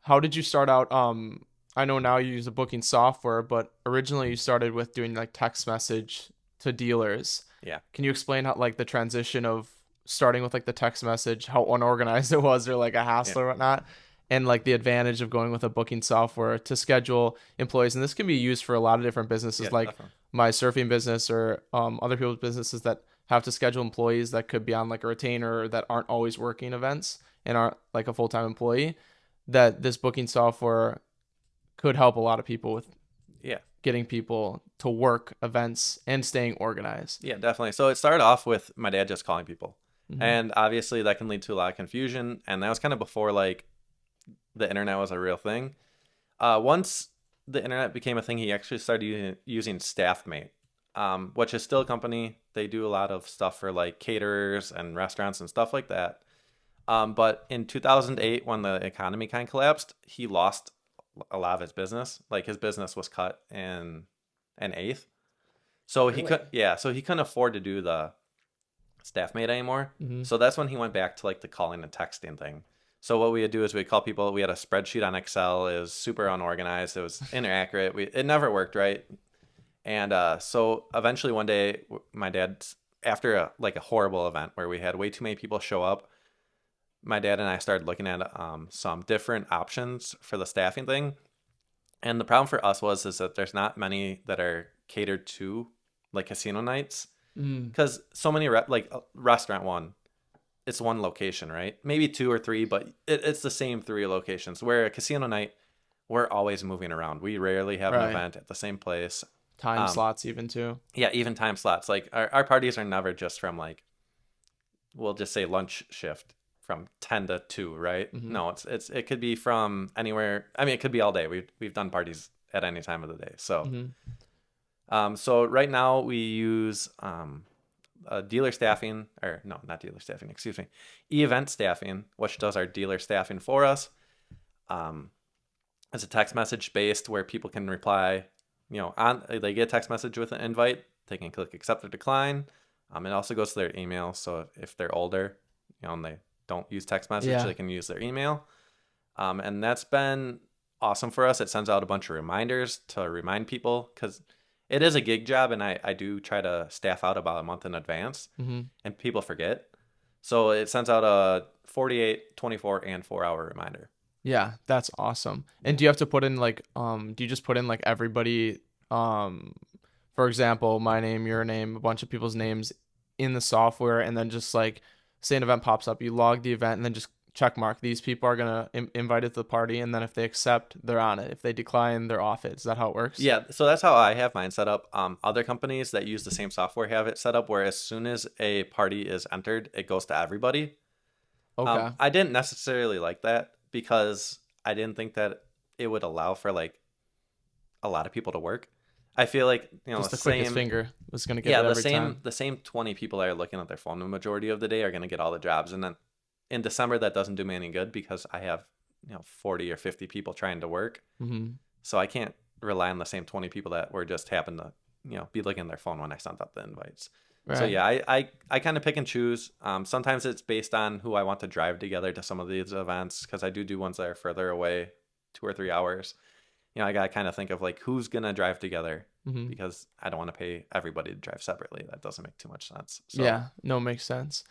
how did you start out? I know now you use a booking software, but originally you started with doing like text message to dealers. Yeah. Can you explain how like the transition of starting with like the text message, how unorganized it was or like a Yeah. hassle or whatnot, and like the advantage of going with a booking software to schedule employees? And this can be used for a lot of different Yeah, businesses, like definitely. my surfing business or other people's businesses that have to schedule employees that could be on like a retainer or that aren't always working events and aren't like a full-time employee. That this booking software could help a lot of people with Yeah. getting people to work events and staying organized. Yeah, definitely. So it started off with my dad just calling people. Mm-hmm. And obviously that can lead to a lot of confusion. And that was kind of before like the internet was a real thing. Once the internet became a thing, he actually started using Staffmate, which is still a company. They do a lot of stuff for like caterers and restaurants and stuff like that. But in 2008, when the economy kind of collapsed, he lost a lot of his business. Like his business was cut in an eighth. So he Really? could, yeah. So he couldn't afford to do the Staffmate anymore. Mm-hmm. So that's when he went back to like the calling and texting thing. So what we would do is we'd call people. We had a spreadsheet on Excel. It was super unorganized. It was inaccurate. It never worked right. And so eventually one day, my dad, after like a horrible event where we had way too many people show up, my dad and I started looking at some different options for the staffing thing. And the problem for us is that there's not many that are catered to like casino nights Mm. because so many like restaurant one, it's one location, right? Maybe two or three, but it's the same three locations. Where a casino night, we're always moving around. We rarely have an Right. event at the same place. Time Um, slots even too. yeah, even time slots. Like our parties are never just from like we'll just say lunch shift from 10 to 2, right? Mm-hmm. No, it could be from anywhere. I mean, it could be all day. We've done parties at any time of the day. So Mm-hmm. so right now we use dealer staffing, or no, not dealer staffing, excuse me, event staffing, which does our dealer staffing for us. Um, it's a text message based where people can reply, on they get a text message with an invite, they can click accept or decline. It also goes to their email, so if they're older, and they don't use text message, Yeah. they can use their email. And that's been awesome for us. It sends out a bunch of reminders to remind people because it is a gig job, and I do try to staff out about a month in advance, Mm-hmm. and people forget. So it sends out a 48, 24, and 4 hour reminder. Yeah, that's awesome. And Yeah. do you have to put in like do you just put in like everybody for example, my name, your name, a bunch of people's names in the software and then just like say an event pops up, you log the event and then just check mark these people are going to invite it to the party and then if they accept, they're on it. If they decline, they're off it. Is that how it works? Yeah, so that's how I have mine set up. Other companies that use the same software have it set up where as soon as a party is entered, it goes to everybody. Okay. I didn't necessarily like that because I didn't think that it would allow for like a lot of people to work. I feel like Just the the quickest same, finger was going to get yeah, it the every same time. the same 20 people that are looking at their phone the majority of the day are going to get all the jobs, and then in December that doesn't do me any good because I have 40 or 50 people trying to work, Mhm. so I can't rely on the same 20 people that were just happen to be looking at their phone when I sent out the invites. So Right. yeah, I kind of pick and choose. Sometimes it's based on who I want to drive together to some of these events because I do ones that are further away, 2 or 3 hours. I got to kind of think of like who's going to drive together Mhm. because I don't want to pay everybody to drive separately. That doesn't make too much sense. So Yeah, no, makes sense.